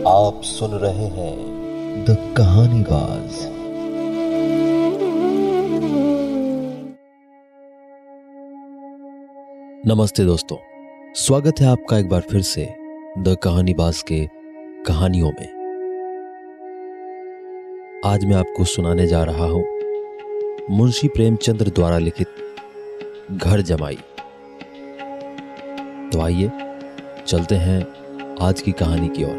आप सुन रहे हैं द कहानीबाज। नमस्ते दोस्तों, स्वागत है आपका एक बार फिर से द कहानीबाज के कहानियों में। आज मैं आपको सुनाने जा रहा हूं मुंशी प्रेमचंद्र द्वारा लिखित घर जमाई। तो आइए चलते हैं आज की कहानी की ओर।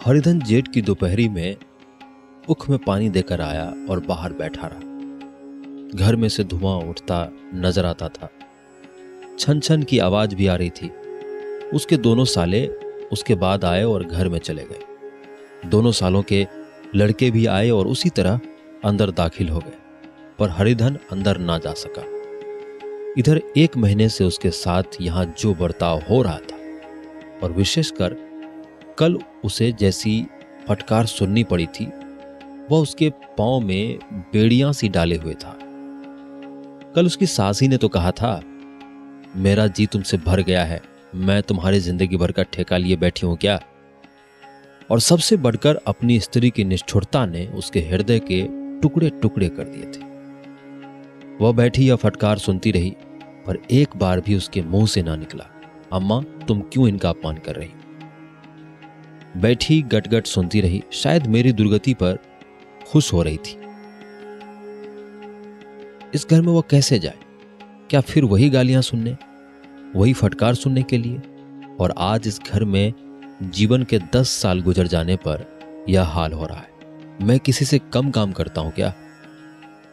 हरिधन जेठ की दोपहरी में उख में पानी देकर आया और बाहर बैठा रहा। घर में से धुआं उठता नजर आता था, छन छन की आवाज भी आ रही थी। उसके दोनों साले उसके बाद आए और घर में चले गए। दोनों सालों के लड़के भी आए और उसी तरह अंदर दाखिल हो गए, पर हरिधन अंदर ना जा सका। इधर 1 महीने से उसके साथ यहां जो बर्ताव हो रहा था, और विशेषकर कल उसे जैसी फटकार सुननी पड़ी थी, वह उसके पांव में बेड़ियां सी डाले हुए था। कल उसकी सासी ने तो कहा था, मेरा जी तुमसे भर गया है, मैं तुम्हारी जिंदगी भर का ठेका लिए बैठी हूं क्या। और सबसे बढ़कर अपनी स्त्री की निष्ठुरता ने उसके हृदय के टुकड़े टुकड़े कर दिए थे। वह बैठी यह फटकार सुनती रही, पर एक बार भी उसके मुंह से ना निकला, अम्मा तुम क्यों इनका अपमान कर रही। बैठी गटगट सुनती रही, शायद मेरी दुर्गति पर खुश हो रही थी। इस घर में वो कैसे जाए? क्या फिर वही गालियां सुनने, वही फटकार सुनने के लिए? और आज इस घर में जीवन के 10 साल गुजर जाने पर यह हाल हो रहा है। मैं किसी से कम काम करता हूं क्या?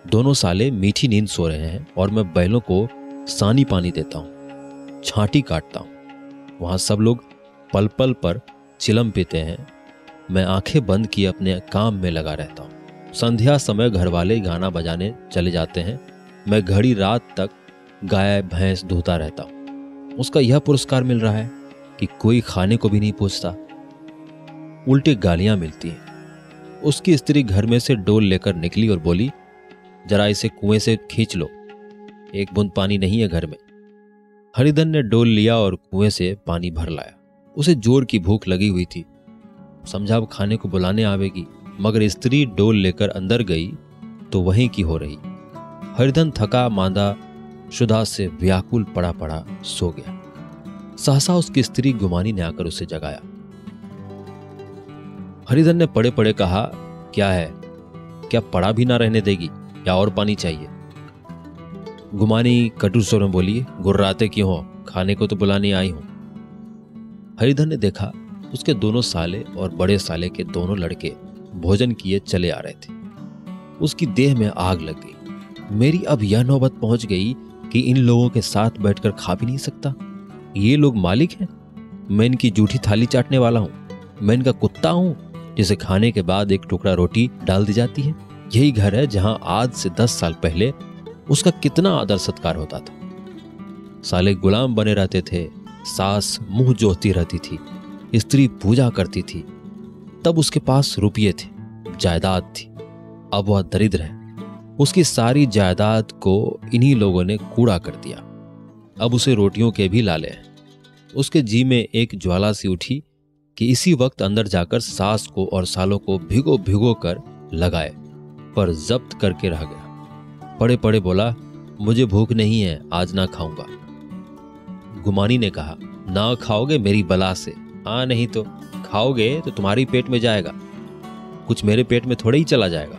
दोनों साले मीठी नींद सो रहे हैं और मैं बैलों को सानी पानी देता हूं, छांटी काटता हूं। वहां सब लोग पल पल पर चिलम पीते हैं। मैं आंखें बंद किए अपने काम में लगा रहता हूं। संध्या समय घरवाले गाना बजाने चले जाते हैं। मैं घड़ी रात तक गाय भैंस धोता रहता हूं। उसका यह पुरस्कार मिल रहा है कि कोई खाने को भी नहीं पूछता, उल्टी गालियां मिलती हैं। उसकी स्त्री घर में से डोल लेकर निकली और बोली, जरा इसे कुएं से खींच लो, एक बूंद पानी नहीं है घर में। हरिधन ने डोल लिया और कुएं से पानी भर लाया। उसे जोर की भूख लगी हुई थी, समझा अब खाने को बुलाने आवेगी, मगर स्त्री डोल लेकर अंदर गई तो वहीं की हो रही। हरिधन थका मांदा शुदा से व्याकुल पड़ा पड़ा सो गया। सहसा उसकी स्त्री गुमानी ने आकर उसे जगाया। हरिधन ने पड़े पड़े कहा, क्या है, क्या पड़ा भी ना रहने देगी या और पानी चाहिए? गुमानी कटु स्वर में बोली, गुर्राते क्यों हो, खाने को तो बुलाने आई हूं। हरिधन ने देखा उसके दोनों साले और बड़े साले के दोनों लड़के भोजन किए चले आ रहे थे। उसकी देह में आग लग गई। मेरी अब यह नौबत पहुंच गई कि इन लोगों के साथ बैठकर खा भी नहीं सकता। ये लोग मालिक हैं, मैं इनकी जूठी थाली चाटने वाला हूं। मैं इनका कुत्ता हूं जिसे खाने के बाद एक टुकड़ा रोटी डाल दी जाती है। यही घर है जहां आज से 10 साल पहले उसका कितना आदर सत्कार होता था। साले गुलाम बने रहते थे, सास मुंह जोहती रहती थी, स्त्री पूजा करती थी। तब उसके पास रुपये थे, जायदाद थी। अब वह दरिद्र है। उसकी सारी जायदाद को इन्हीं लोगों ने कूड़ा कर दिया। अब उसे रोटियों के भी लाले हैं। उसके जी में एक ज्वाला सी उठी कि इसी वक्त अंदर जाकर सास को और सालों को भिगो भिगो कर लगाए, पर जब्त करके रह गया। पड़े पड़े बोला, मुझे भूख नहीं है, आज ना खाऊंगा। गुमानी ने कहा, ना खाओगे मेरी बला से। हाँ, नहीं तो खाओगे तो तुम्हारी पेट में जाएगा, कुछ मेरे पेट में थोड़े ही चला जाएगा।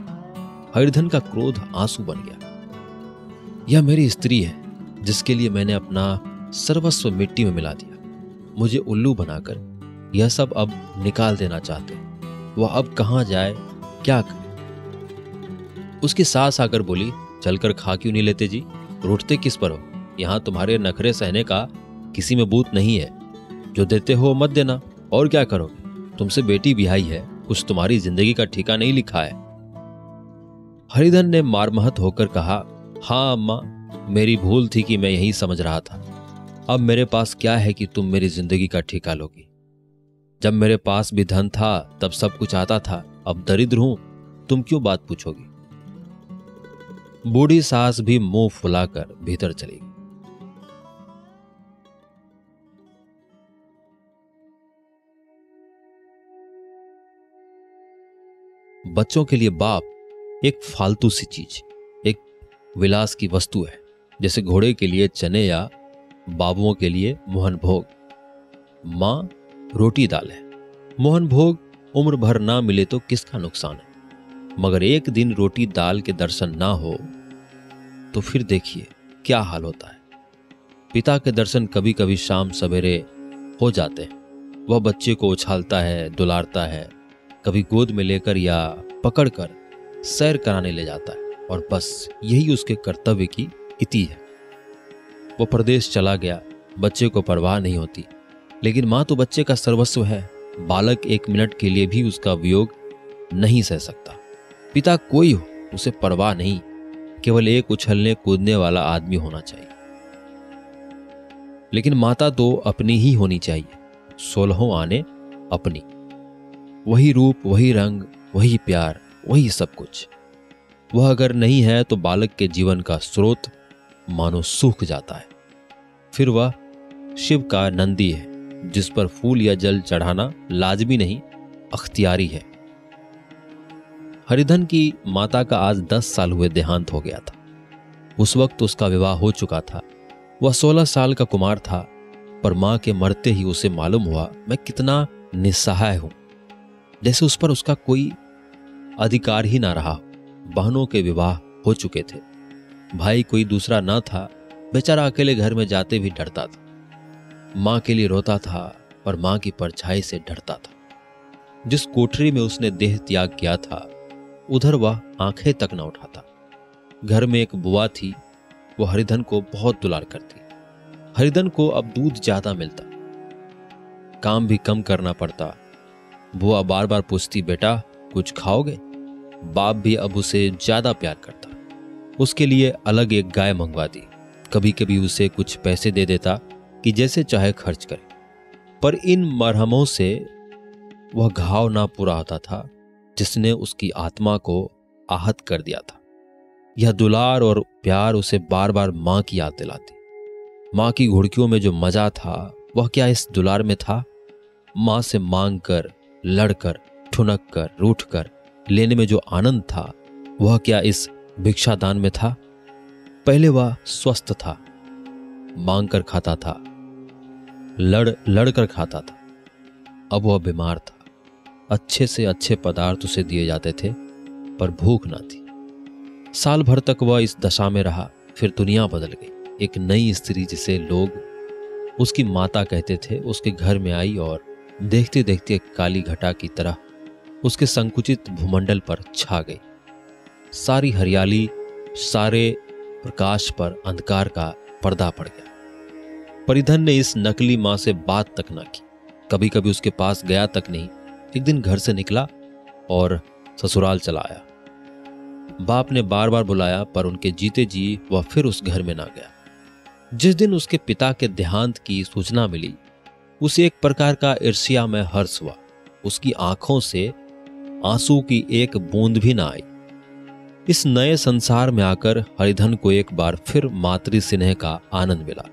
हरिधन का क्रोध आंसू बन गया। यह मेरी स्त्री है जिसके लिए मैंने अपना सर्वस्व मिट्टी में मिला दिया। मुझे उल्लू बनाकर यह सब अब निकाल देना चाहते हैं। वह अब कहां जाए, क्या करे? उसकी सास आकर बोली, चलकर खा क्यों नहीं लेते जी, रूठते किस पर हो? यहां तुम्हारे नखरे सहने का किसी में बूत नहीं है। जो देते हो मत देना, और क्या करोगे? तुमसे बेटी बिहाई है, कुछ तुम्हारी जिंदगी का ठिका नहीं लिखा है। हरिधन ने मारमहत होकर कहा, हाँ अम्मा, मेरी भूल थी कि मैं यही समझ रहा था। अब मेरे पास क्या है कि तुम मेरी जिंदगी का ठेका लोगी? जब मेरे पास भी धन था तब सब कुछ आता था, अब दरिद्र हूं, तुम क्यों बात पूछोगी? बूढ़ी सास भी मुंह फुलाकर भीतर चली गई। बच्चों के लिए बाप एक फालतू सी चीज, एक विलास की वस्तु है, जैसे घोड़े के लिए चने या बाबुओं के लिए मोहन भोग। मां रोटी दाल है। मोहन भोग उम्र भर ना मिले तो किसका नुकसान है, मगर एक दिन रोटी दाल के दर्शन ना हो तो फिर देखिए क्या हाल होता है। पिता के दर्शन कभी कभी शाम सवेरे हो जाते हैं। वह बच्चे को उछालता है, दुलारता है, कभी गोद में लेकर या पकड़कर सैर कराने ले जाता है, और बस यही उसके कर्तव्य की इति है। वो प्रदेश चला गया, बच्चे को परवाह नहीं होती, लेकिन मां तो बच्चे का सर्वस्व है। बालक एक मिनट के लिए भी उसका वियोग नहीं सह सकता। पिता कोई हो, उसे परवाह नहीं, केवल एक उछलने कूदने वाला आदमी होना चाहिए। लेकिन माता तो अपनी ही होनी चाहिए, 16 आने अपनी। वही रूप, वही रंग, वही प्यार, वही सब कुछ। वह अगर नहीं है तो बालक के जीवन का स्रोत मानो सूख जाता है। फिर वह शिव का नंदी है, जिस पर फूल या जल चढ़ाना लाजमी नहीं, अख्तियारी है। हरिधन की माता का आज 10 साल हुए देहांत हो गया था। उस वक्त उसका विवाह हो चुका था। वह 16 साल का कुमार था, पर मां के मरते ही उसे मालूम हुआ मैं कितना निस्सहाय हूं, जैसे उस पर उसका कोई अधिकार ही ना रहा। बहनों के विवाह हो चुके थे, भाई कोई दूसरा ना था, बेचारा अकेले घर में जाते भी डरता था। मां के लिए रोता था, पर मां की परछाई से डरता था। जिस कोठरी में उसने देह त्याग किया था, उधर वह आंखें तक न उठाता। घर में एक बुआ थी, वो हरिधन को बहुत दुलार करती। हरिधन को अब दूध ज्यादा मिलता, काम भी कम करना पड़ता। बुआ बार बार पूछती, बेटा कुछ खाओगे? बाप भी अब उसे ज्यादा प्यार करता। उसके लिए अलग एक गाय मंगवा दी। कभी कभी उसे कुछ पैसे दे देता कि जैसे चाहे खर्च करे, पर इन मरहमों से वह घाव ना पूरा होता था जिसने उसकी आत्मा को आहत कर दिया था। यह दुलार और प्यार उसे बार बार मां की याद दिलाती। मां की घुड़कियों में जो मजा था, वह क्या इस दुलार में था? मां से मांग कर, लड़कर, ठुनक कर, रूठ कर लेने में जो आनंद था, वह क्या इस भिक्षादान में था? पहले वह स्वस्थ था, मांग कर खाता था, लड़ कर खाता था। अब वह बीमार था। अच्छे से अच्छे पदार्थ उसे दिए जाते थे, पर भूख ना थी। साल भर तक वह इस दशा में रहा। फिर दुनिया बदल गई। एक नई स्त्री, जिसे लोग उसकी माता कहते थे, उसके घर में आई और देखते देखते काली घटा की तरह उसके संकुचित भूमंडल पर छा गई। सारी हरियाली, सारे प्रकाश पर अंधकार का पर्दा पड़ गया। परिधन ने इस नकली मां से बात तक ना की, कभी कभी उसके पास गया तक नहीं। एक दिन घर से निकला और ससुराल चला आया। बाप ने बार बार बुलाया, पर उनके जीते जी वह फिर उस घर में ना गया। जिस दिन उसके पिता के देहांत की सूचना मिली, उसे एक प्रकार का ईर्ष्या में हर्ष हुआ। उसकी आंखों से आंसू की एक बूंद भी ना आई। इस नए संसार में आकर हरिधन को एक बार फिर मातृ स्नेह का आनंद मिला।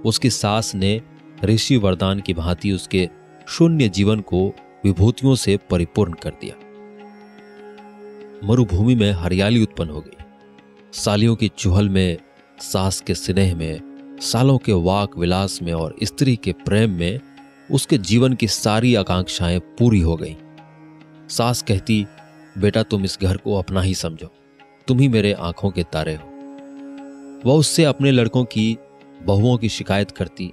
उसकी सास ने ऋषि वरदान की भांति उसके शून्य जीवन को विभूतियों से परिपूर्ण कर दिया। मरुभूमि में हरियाली उत्पन्न हो गई। सालियों की चुहल में, सास के स्नेह में, सालों के वाक विलास में और स्त्री के प्रेम में उसके जीवन की सारी आकांक्षाएं पूरी हो गईं। सास कहती, बेटा तुम इस घर को अपना ही समझो, तुम ही मेरे आंखों के तारे हो। वह उससे अपने लड़कों की बहुओं की शिकायत करती।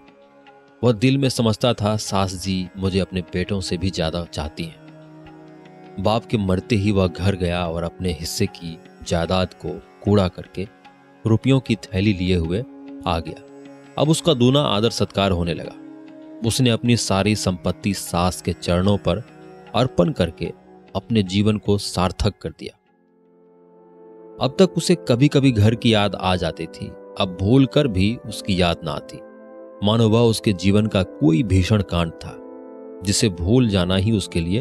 वह दिल में समझता था, सास जी मुझे अपने बेटों से भी ज्यादा चाहती हैं। बाप के मरते ही वह घर गया और अपने हिस्से की जायदाद को कूड़ा करके रुपयों की थैली लिए हुए आ गया। अब उसका दूना आदर सत्कार होने लगा। उसने अपनी सारी संपत्ति सास के चरणों पर अर्पण करके अपने जीवन को सार्थक कर दिया। अब तक उसे कभी कभी घर की याद आ जाती थी, अब भूल कर भी उसकी याद ना आती, मानो वह उसके जीवन का कोई भीषण कांड था जिसे भूल जाना ही उसके लिए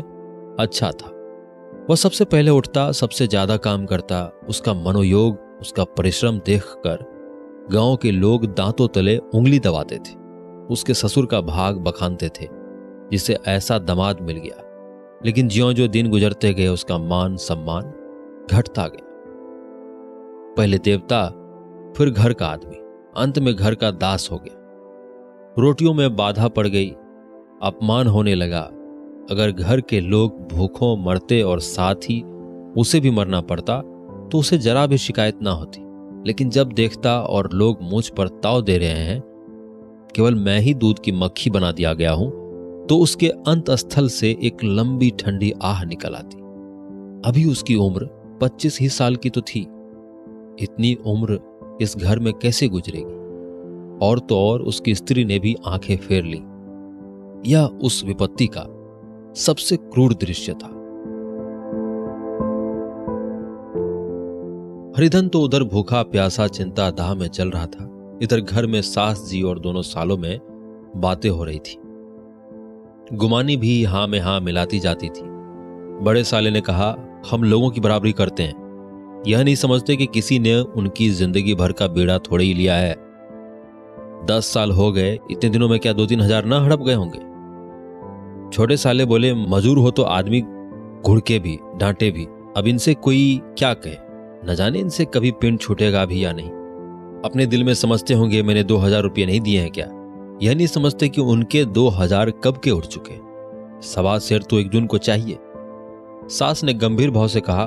अच्छा था। वह सबसे पहले उठता, सबसे ज्यादा काम करता, उसका मनोयोग उसका परिश्रम देखकर गांव के लोग दांतों तले उंगली दबाते थे। उसके ससुर का भाग बखानते थे, जिसे ऐसा दामाद मिल गया। लेकिन ज्यों-ज्यों दिन गुजरते गए उसका मान सम्मान घटता गया। पहले देवता, फिर घर का आदमी, अंत में घर का दास हो गया। रोटियों में बाधा पड़ गई, अपमान होने लगा। अगर घर के लोग भूखों मरते और साथ ही उसे भी मरना पड़ता तो उसे जरा भी शिकायत ना होती। लेकिन जब देखता और लोग मुझ पर ताव दे रहे हैं, केवल मैं ही दूध की मक्खी बना दिया गया हूं, तो उसके अंत स्थल से एक लंबी ठंडी आह निकल आती। अभी उसकी उम्र 25 ही साल की तो थी। इतनी उम्र इस घर में कैसे गुजरेगी? और तो और उसकी स्त्री ने भी आंखें फेर ली। यह उस विपत्ति का सबसे क्रूर दृश्य था। हरिधन तो उधर भूखा प्यासा चिंता दाह में चल रहा था। इधर घर में सास जी और दोनों सालों में बातें हो रही थी। गुमानी भी हां में हां मिलाती जाती थी। बड़े साले ने कहा, हम लोगों की बराबरी करते हैं, यह नहीं समझते कि किसी ने उनकी जिंदगी भर का बीड़ा थोड़े ही लिया है। 10 साल हो गए, इतने दिनों में क्या 2-3 हजार ना हड़प गए होंगे? छोटे साले बोले, मजूर हो तो आदमी घुड़के भी डांटे भी, अब इनसे कोई क्या कहे, न जाने इनसे कभी पिंड छूटेगा भी या नहीं। अपने दिल में समझते होंगे मैंने 2000 रुपये नहीं दिए हैं क्या? यह नहीं समझते कि उनके 2000 कब के उठ चुके। 1.25 सेर तो एक जून को चाहिए। सास ने गंभीर भाव से कहा,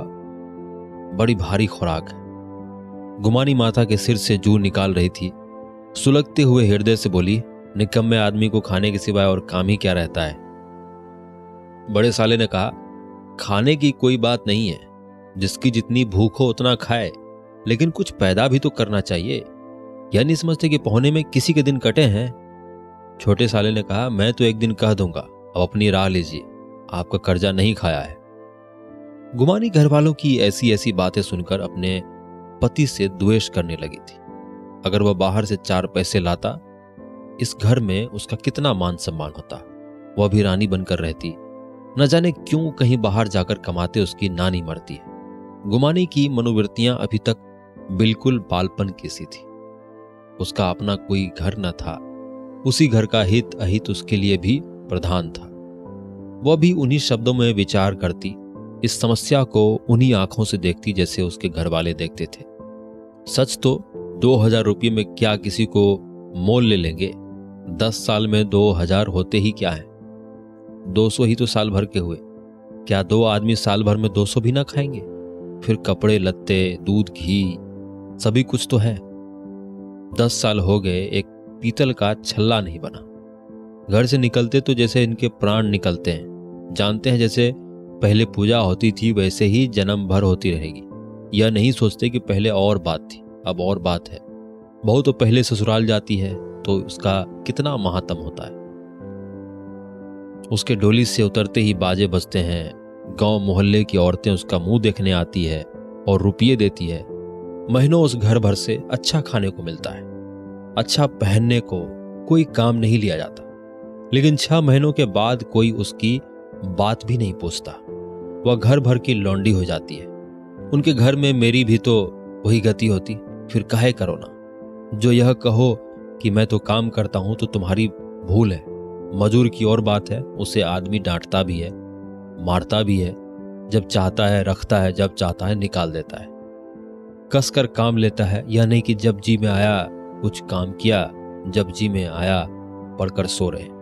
बड़ी भारी खुराक है। गुमानी माता के सिर से जू निकाल रही थी। सुलगते हुए हृदय से बोली, निकम्मे आदमी को खाने के सिवाय और काम ही क्या रहता है? बड़े साले ने कहा, खाने की कोई बात नहीं है, जिसकी जितनी भूख हो उतना खाए, लेकिन कुछ पैदा भी तो करना चाहिए। यह नहीं समझते कि पहुने में किसी के दिन कटे हैं। छोटे साले ने कहा, मैं तो एक दिन कह दूंगा, अब अपनी राह लीजिए, आपका कर्जा नहीं खाया है। गुमानी घर वालों की ऐसी ऐसी बातें सुनकर अपने पति से द्वेष करने लगी थी। अगर वह बाहर से 4 पैसे लाता, इस घर में उसका कितना मान सम्मान होता। वह भी रानी बनकर रहती। न जाने क्यों कहीं बाहर जाकर कमाते उसकी नानी मरती है। गुमानी की मनोवृत्तियां अभी तक बिल्कुल बालपन की सी थी। उसका अपना कोई घर न था। उसी घर का हित अहित उसके लिए भी प्रधान था। वह भी उन्हीं शब्दों में विचार करती, इस समस्या को उन्हीं आंखों से देखती जैसे उसके घर वाले देखते थे। सच तो 2000 रुपये में क्या किसी को मोल ले लेंगे? 10 साल में 2000 होते ही क्या है? 200 ही तो साल भर के हुए। क्या 2 आदमी साल भर में 200 भी ना खाएंगे? फिर कपड़े लत्ते, दूध, घी, सभी कुछ तो है। 10 साल हो गए, एक पीतल का छल्ला नहीं बना। घर से निकलते तो जैसे इनके प्राण निकलते हैं। जानते हैं जैसे पहले पूजा होती थी वैसे ही जन्म भर होती रहेगी। यह नहीं सोचते कि पहले और बात थी, अब और बात है। बहू तो पहले ससुराल जाती है तो उसका कितना महात्म होता है। उसके डोली से उतरते ही बाजे बजते हैं। गांव मोहल्ले की औरतें उसका मुंह देखने आती है और रुपये देती है। महीनों उस घर भर से अच्छा खाने को मिलता है, अच्छा पहनने को कोई काम नहीं लिया जाता। लेकिन 6 महीनों के बाद कोई उसकी बात भी नहीं पूछता। वह घर भर की लौंडी हो जाती है। उनके घर में मेरी भी तो वही गति होती, फिर काहे करो ना। जो यह कहो कि मैं तो काम करता हूं तो तुम्हारी भूल है। मजूर की और बात है, उसे आदमी डांटता भी है, मारता भी है। जब चाहता है रखता है, जब चाहता है निकाल देता है। कसकर काम लेता है, यह नहीं कि जब जी में आया कुछ काम किया, जब जी में आया पढ़कर सो रहे।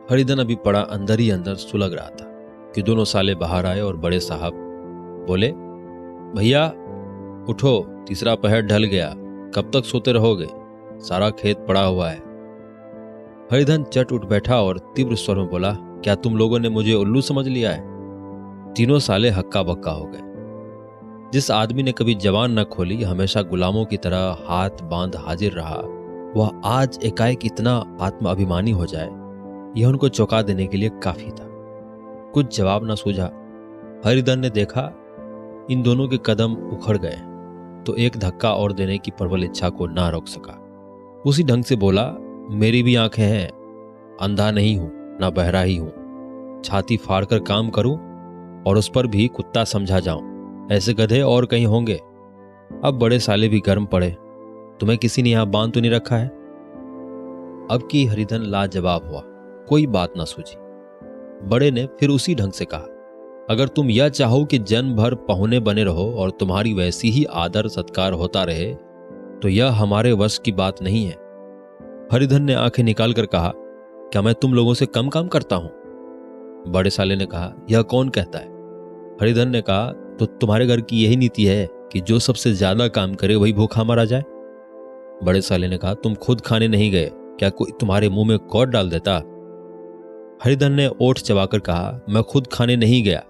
हरिधन अभी पड़ा अंदर ही अंदर सुलग रहा था कि दोनों साले बाहर आए और बड़े साहब बोले, भैया उठो, तीसरा पहर ढल गया, कब तक सोते रहोगे? सारा खेत पड़ा हुआ है। हरिधन चट उठ बैठा और तीव्र स्वर में बोला, क्या तुम लोगों ने मुझे उल्लू समझ लिया है? तीनों साले हक्का बक्का हो गए। जिस आदमी ने कभी जबान न खोली, हमेशा गुलामों की तरह हाथ बांध हाजिर रहा, वह आज एकाएक इतना आत्माभिमानी हो जाए, यह उनको चौंका देने के लिए काफी था। कुछ जवाब न सूझा। हरिधन ने देखा इन दोनों के कदम उखड़ गए तो एक धक्का और देने की प्रबल इच्छा को ना रोक सका। उसी ढंग से बोला, मेरी भी आंखें हैं, अंधा नहीं हूं ना बहरा ही हूं। छाती फाड़कर काम करूं और उस पर भी कुत्ता समझा जाऊं, ऐसे गधे और कहीं होंगे। अब बड़े साले भी गर्म पड़े। तुम्हें किसी ने यहां बांध तो नहीं रखा है? अब की हरिधन लाजवाब हुआ, कोई बात ना सूझी। बड़े ने फिर उसी ढंग से कहा, अगर तुम यह चाहो कि जन्म भर पहुने बने रहो और तुम्हारी वैसी ही आदर सत्कार होता रहे तो यह हमारे वश की बात नहीं है। हरिधन ने आंखें निकाल कर कहा, क्या मैं तुम लोगों से कम काम करता हूं? बड़े साले ने कहा, यह कौन कहता है? हरिधन ने कहा, तो तुम्हारे घर की यही नीति है कि जो सबसे ज्यादा काम करे वही भूखा मारा जाए। बड़े साले ने कहा, तुम खुद खाने नहीं गए, क्या कोई तुम्हारे मुंह में कौड़ डाल देता? हरिधन ने ओठ चबाकर कहा, मैं खुद खाने नहीं गया।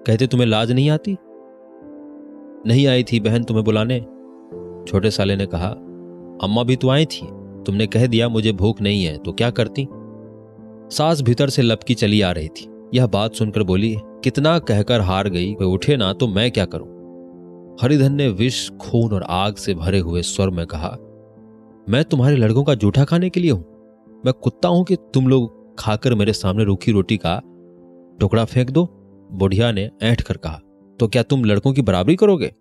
कहते तुम्हें लाज नहीं आती? नहीं आई थी बहन तुम्हें बुलाने। छोटे साले ने कहा, अम्मा भी तो आई थी, तुमने कह दिया मुझे भूख नहीं है, तो क्या करती? सास भीतर से लपकी चली आ रही थी। यह बात सुनकर बोली, कितना कहकर हार गई, वे उठे ना तो मैं क्या करूं? हरिधन ने विष, खून और आग से भरे हुए स्वर में कहा, मैं तुम्हारे लड़कों का जूठा खाने के लिए हूं? मैं कुत्ता हूं कि तुम लोग खाकर मेरे सामने रूखी रोटी का टुकड़ा फेंक दो? बुढ़िया ने ऐंठ कर कहा, तो क्या तुम लड़कों की बराबरी करोगे?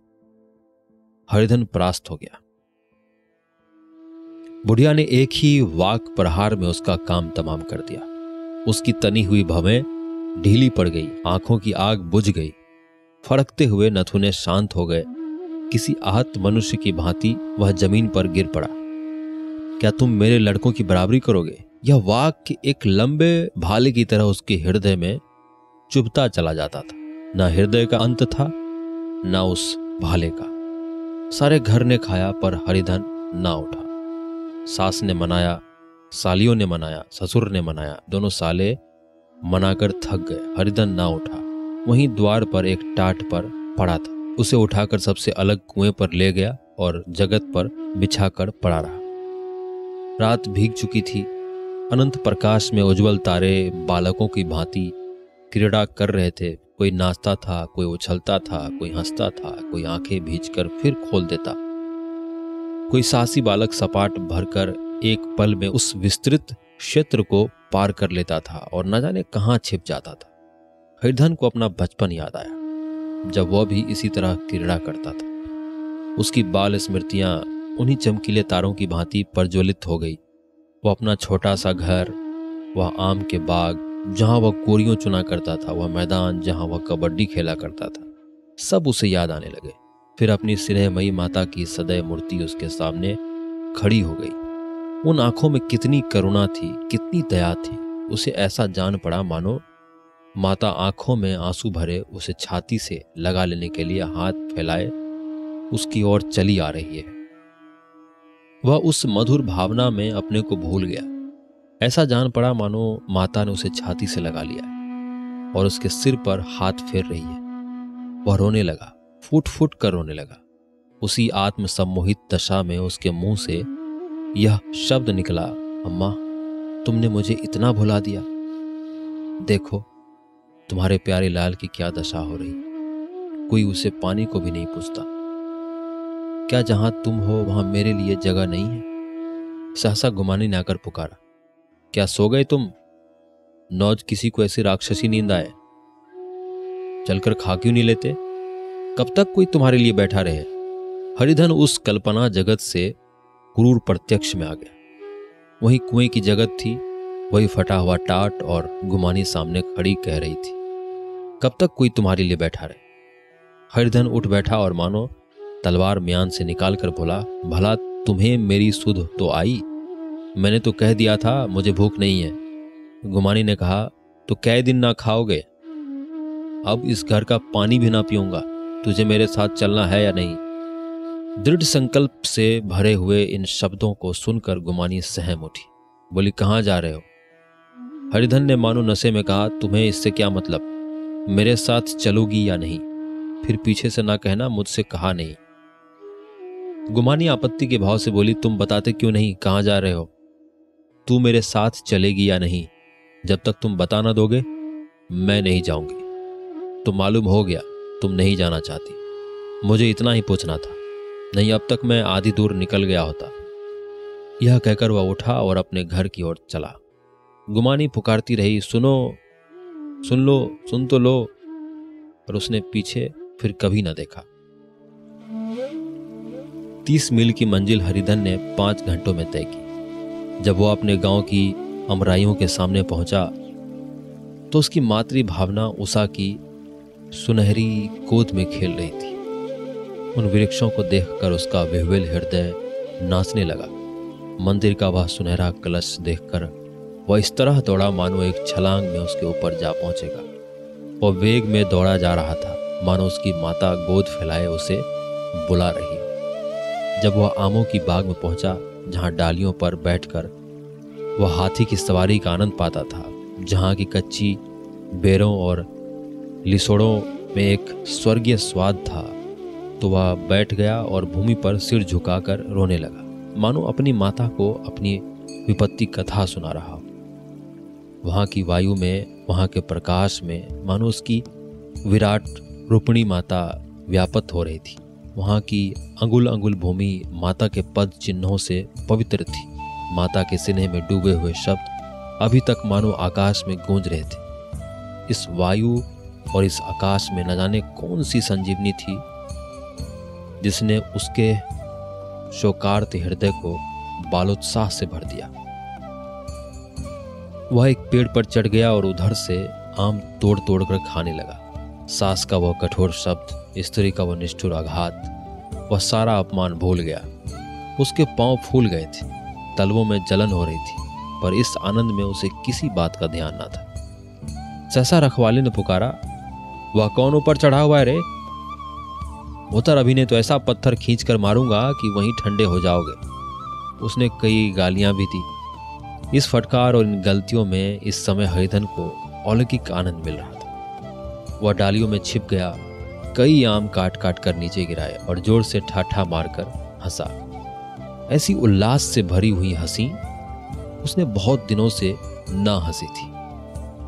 हरिधन परास्त हो गया। बुढ़िया ने एक ही वाक प्रहार में उसका काम तमाम कर दिया। उसकी तनी हुई भवें ढीली पड़ गई, आंखों की आग बुझ गई, फड़कते हुए नथुने शांत हो गए। किसी आहत मनुष्य की भांति वह जमीन पर गिर पड़ा। क्या तुम मेरे लड़कों की बराबरी करोगे? यह वाक्य एक लंबे भाले की तरह उसके हृदय में चुभता चला जाता था। ना हृदय का अंत था, ना उस भाले का। सारे घर ने खाया पर हरिधन ना उठा। सास ने मनाया, सालियों ने मनाया, ससुर ने मनाया, दोनों साले मनाकर थक गए। हरिधन ना उठा। वहीं द्वार पर एक टाट पर पड़ा था, उसे उठाकर सबसे अलग कुएं पर ले गया और जगत पर बिछाकर पड़ा रहा। रात भीग चुकी थी। अनंत प्रकाश में उज्जवल तारे बालकों की भांति क्रीड़ा कर रहे थे। कोई नाचता था, कोई उछलता था, कोई हंसता था, कोई आंखें भींचकर फिर खोल देता। कोई साहसी बालक सपाट भरकर एक पल में उस विस्तृत क्षेत्र को पार कर लेता था और न जाने कहां छिप जाता था। हरिधन को अपना बचपन याद आया, जब वह भी इसी तरह क्रीड़ा करता था। उसकी बाल स्मृतियां उन्हीं चमकीले तारों की भांति प्रज्वलित हो गई। वह अपना छोटा सा घर, वह आम के बाग जहां वह कोरियों चुना करता था, वह मैदान जहां वह कबड्डी खेला करता था, सब उसे याद आने लगे। फिर अपनी स्नेहमयी माता की सदैव मूर्ति उसके सामने खड़ी हो गई। उन आंखों में कितनी करुणा थी, कितनी दया थी। उसे ऐसा जान पड़ा मानो माता आंखों में आंसू भरे उसे छाती से लगा लेने के लिए हाथ फैलाए उसकी ओर चली आ रही है। वह उस मधुर भावना में अपने को भूल गया। ऐसा जान पड़ा मानो माता ने उसे छाती से लगा लिया है और उसके सिर पर हाथ फेर रही है। वह रोने लगा, फूट फूट कर रोने लगा। उसी आत्म सम्मोहित दशा में उसके मुंह से यह शब्द निकला, अम्मा तुमने मुझे इतना भुला दिया। देखो तुम्हारे प्यारे लाल की क्या दशा हो रही, कोई उसे पानी को भी नहीं पूछता। क्या जहां तुम हो वहां मेरे लिए जगह नहीं है? सहसा गुमानी ने आकर पुकारा, क्या सो गए तुम? नौज किसी को ऐसी राक्षसी नींद आए? चलकर खा क्यों नहीं लेते? कब तक कोई तुम्हारे लिए बैठा रहे? हरिधन उस कल्पना जगत से क्रूर प्रत्यक्ष में आ गया। वही कुएं की जगत थी, वही फटा हुआ टाट और गुमानी सामने खड़ी कह रही थी, कब तक कोई तुम्हारे लिए बैठा रहे? हरिधन उठ बैठा और मानो तलवार म्यान से निकाल कर बोला, भला तुम्हें मेरी सुध तो आई? मैंने तो कह दिया था मुझे भूख नहीं है। गुमानी ने कहा, तो कै दिन ना खाओगे? अब इस घर का पानी भी ना पीऊंगा। तुझे मेरे साथ चलना है या नहीं? दृढ़ संकल्प से भरे हुए इन शब्दों को सुनकर गुमानी सहम उठी। बोली, कहां जा रहे हो? हरिधन ने मानो नशे में कहा, तुम्हें इससे क्या मतलब? मेरे साथ चलोगी या नहीं? फिर पीछे से ना कहना मुझसे कहा नहीं। गुमानी आपत्ति के भाव से बोली, तुम बताते क्यों नहीं कहां जा रहे हो? तू मेरे साथ चलेगी या नहीं? जब तक तुम बता ना दोगे मैं नहीं जाऊंगी। तो मालूम हो गया तुम नहीं जाना चाहती। मुझे इतना ही पूछना था, नहीं अब तक मैं आधी दूर निकल गया होता। यह कहकर वह उठा और अपने घर की ओर चला। गुमानी पुकारती रही, सुनो, सुन लो, सुन तो लो। और उसने पीछे फिर कभी न देखा। 30 मील की मंजिल हरिधन ने 5 घंटों में तय की। जब वह अपने गांव की अमराइयों के सामने पहुंचा तो उसकी मातृ भावना उषा की सुनहरी गोद में खेल रही थी। उन वृक्षों को देखकर उसका विह्वल हृदय नाचने लगा। मंदिर का वह सुनहरा कलश देखकर वह इस तरह दौड़ा मानो एक छलांग में उसके ऊपर जा पहुंचेगा। वह वेग में दौड़ा जा रहा था, मानो उसकी माता गोद फैलाए उसे बुला रही। जब वह आमों की बाग में पहुंचा, जहां डालियों पर बैठकर वह हाथी की सवारी का आनंद पाता था, जहां की कच्ची बेरों और लिसोड़ों में एक स्वर्गीय स्वाद था, तो वह बैठ गया और भूमि पर सिर झुकाकर रोने लगा, मानो अपनी माता को अपनी विपत्ति कथा सुना रहा। वहां की वायु में, वहां के प्रकाश में मानो उसकी विराट रूपिणी माता व्याप्त हो रही थी। वहां की अंगुल अंगुल भूमि माता के पद चिन्हों से पवित्र थी। माता के सिन्हे में डूबे हुए शब्द अभी तक मानो आकाश में गूंज रहे थे। इस वायु और इस आकाश में न जाने कौन सी संजीवनी थी जिसने उसके शोकार्त हृदय को बालोत्साह से भर दिया। वह एक पेड़ पर चढ़ गया और उधर से आम तोड़ तोड़ कर खाने लगा। सास का वह कठोर शब्द, स्त्री का वह निष्ठुर आघात, वह सारा अपमान भूल गया। उसके पांव फूल गए थे, तलवों में जलन हो रही थी, पर इस आनंद में उसे किसी बात का ध्यान न था। सहसा रखवाले ने पुकारा, वह कौन ऊपर चढ़ा हुआ है रे? उतर, अभी ने तो ऐसा पत्थर खींच कर मारूंगा कि वहीं ठंडे हो जाओगे। उसने कई गालियां भी दी। इस फटकार और इन गलतियों में इस समय हरिधन को अलौकिक आनंद मिल रहा था। वह डालियों में छिप गया, कई आम काट काट कर नीचे गिराए और जोर से ठाठा मारकर हंसा। ऐसी उल्लास से भरी हुई हंसी उसने बहुत दिनों से ना हंसी थी।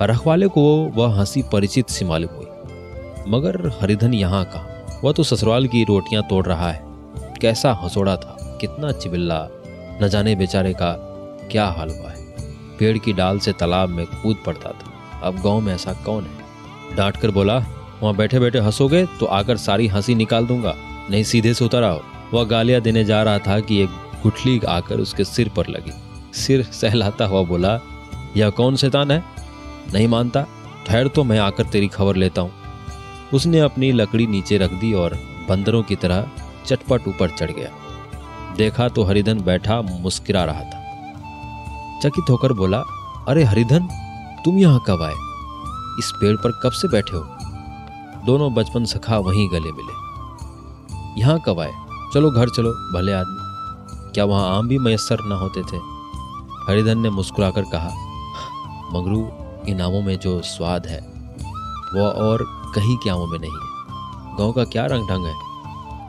रखवाले को वह हंसी परिचित सी मालूम हुई, मगर हरिधन यहाँ कहाँ? वह तो ससुराल की रोटियां तोड़ रहा है। कैसा हंसोड़ा था, कितना चिबिल्ला, न जाने बेचारे का क्या हाल हुआ है। पेड़ की डाल से तालाब में कूद पड़ता था। अब गांव में ऐसा कौन है? डांट कर बोला, वहां बैठे बैठे हंसोगे तो आकर सारी हंसी निकाल दूंगा, नहीं सीधे से उतर आओ। वह गालियां देने जा रहा था कि एक गुठली आकर उसके सिर पर लगी। सिर सहलाता हुआ बोला, यह कौन शैतान है? नहीं मानता? ठहर तो मैं आकर तेरी खबर लेता हूं। उसने अपनी लकड़ी नीचे रख दी और बंदरों की तरह चटपट ऊपर चढ़ गया। देखा तो हरिधन बैठा मुस्कुरा रहा था। चकित होकर बोला, अरे हरिधन, तुम यहाँ कब आए? इस पेड़ पर कब से बैठे हो? दोनों बचपन सखा वहीं गले मिले। यहाँ कब आए? चलो घर चलो, भले आदमी। क्या वहाँ आम भी मयस्सर न होते थे? हरिधन ने मुस्कुराकर कहा, मंगरू, इन आमों में जो स्वाद है वह और कहीं के आमों में नहीं है। गांव का क्या रंग ढंग है?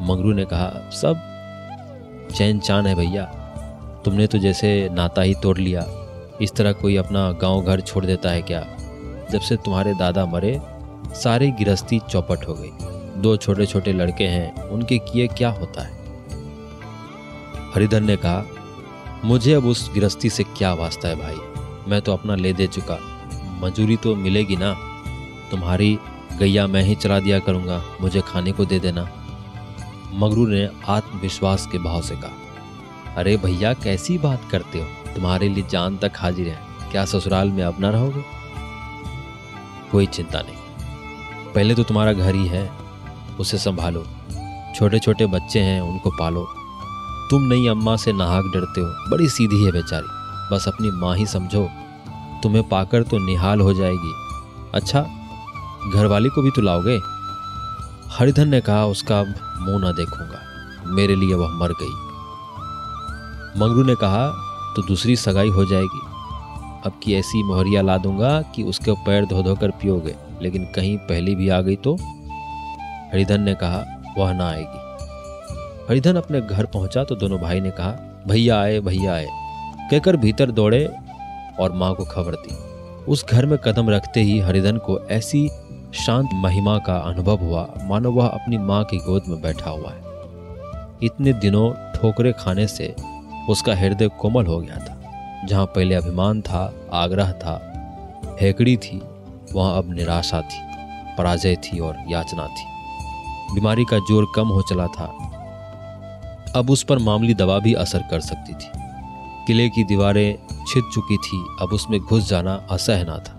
मंगरू ने कहा, सब चैन चान है भैया। तुमने तो जैसे नाता ही तोड़ लिया। इस तरह कोई अपना गांव घर छोड़ देता है क्या? जब से तुम्हारे दादा मरे सारी गृहस्थी चौपट हो गई। 2 छोटे छोटे लड़के हैं, उनके किए क्या होता है? हरिधन ने कहा, मुझे अब उस गृहस्थी से क्या वास्ता है भाई, मैं तो अपना ले दे चुका। मजूरी तो मिलेगी ना? तुम्हारी गैया मैं ही चला दिया करूंगा, मुझे खाने को दे देना। मंगरू ने आत्मविश्वास के भाव से कहा, अरे भैया कैसी बात करते हो, तुम्हारे लिए जान तक हाजिर है। क्या ससुराल में अब ना रहोगे? कोई चिंता नहीं, पहले तो तुम्हारा घर ही है, उसे संभालो। छोटे छोटे बच्चे हैं, उनको पालो। तुम नई अम्मा से नाहक डरते हो, बड़ी सीधी है बेचारी, बस अपनी माँ ही समझो। तुम्हें पाकर तो निहाल हो जाएगी। अच्छा, घरवाली को भी तो लाओगे? हरिधन ने कहा, उसका मुंह ना देखूंगा, मेरे लिए वह मर गई। मंगरू ने कहा, तो दूसरी सगाई हो जाएगी। अब की ऐसी मोहरिया ला दूंगा कि उसके पैर धो धो कर पियोगे, लेकिन कहीं पहली भी आ गई तो? हरिधन ने कहा, वह ना आएगी। हरिधन अपने घर पहुंचा तो दोनों भाई ने कहा, भैया आए, भैया आए कहकर भीतर दौड़े और मां को खबर दी। उस घर में कदम रखते ही हरिधन को ऐसी शांत महिमा का अनुभव हुआ मानो वह अपनी मां की गोद में बैठा हुआ है। इतने दिनों ठोकरे खाने से उसका हृदय कोमल हो गया था। जहां पहले अभिमान था, आग्रह था, हेकड़ी थी, वहां अब निराशा थी, पराजय थी और याचना थी। बीमारी का जोर कम हो चला था। अब उस पर मामूली दवा भी असर कर सकती थी। किले की दीवारें छिद चुकी थी, अब उसमें घुस जाना असहना था।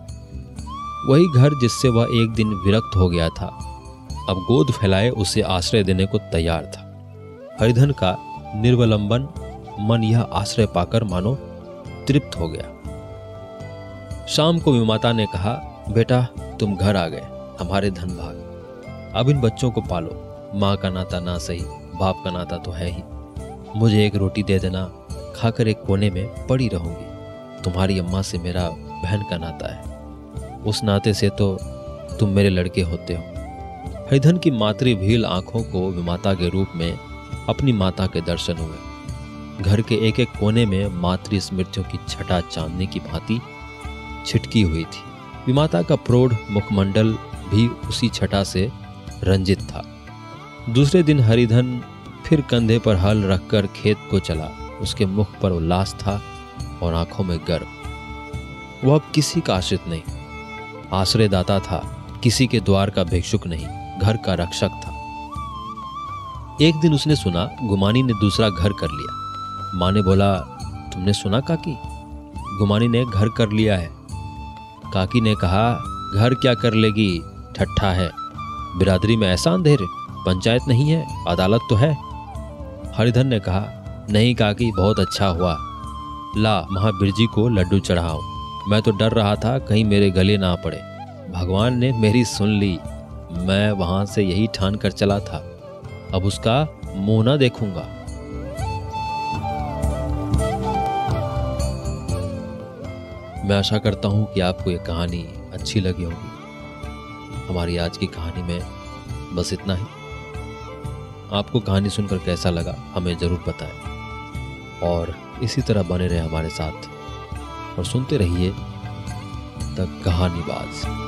वही घर जिससे वह एक दिन विरक्त हो गया था, अब गोद फैलाए उसे आश्रय देने को तैयार था। हरिधन का निर्वलंबन मन यह आश्रय पाकर मानो तृप्त हो गया। शाम को विमाता ने कहा, बेटा तुम घर आ गए, हमारे धन भाग। अब इन बच्चों को पालो। माँ का नाता ना सही, बाप का नाता तो है ही। मुझे एक रोटी दे देना, खाकर एक कोने में पड़ी रहूंगी। तुम्हारी अम्मा से मेरा बहन का नाता है, उस नाते से तो तुम मेरे लड़के होते हो। हरिधन की मातृभील आंखों को विमाता के रूप में अपनी माता के दर्शन हुए। घर के एक एक कोने में मातृ स्मृतियों की छटा चांदनी की भांति छिटकी हुई थी। विमाता का प्रौढ़ मुखमंडल भी उसी छटा से रंजित था। दूसरे दिन हरिधन फिर कंधे पर हल रखकर खेत को चला। उसके मुख पर उल्लास था और आंखों में गर्व। वह अब किसी का आश्रित नहीं, आश्रयदाता था, किसी के द्वार का भिक्षुक नहीं, घर का रक्षक था। एक दिन उसने सुना गुमानी ने दूसरा घर कर लिया। माँ ने बोला, तुमने सुना काकी, गुमानी ने घर कर लिया है। काकी ने कहा, घर क्या कर लेगी, ठट्ठा है। बिरादरी में ऐसा अंधेर, पंचायत नहीं है, अदालत तो है। हरिधन ने कहा, नहीं काकी, बहुत अच्छा हुआ। ला महाबिरजी को लड्डू चढ़ाओ। मैं तो डर रहा था कहीं मेरे गले ना पड़े। भगवान ने मेरी सुन ली। मैं वहां से यही ठान कर चला था, अब उसका मुंह ना देखूंगा। मैं आशा करता हूं कि आपको ये कहानी अच्छी लगी होगी। हमारी आज की कहानी में बस इतना ही। आपको कहानी सुनकर कैसा लगा हमें जरूर बताएं और इसी तरह बने रहे हमारे साथ और सुनते रहिए द कहानीबाज।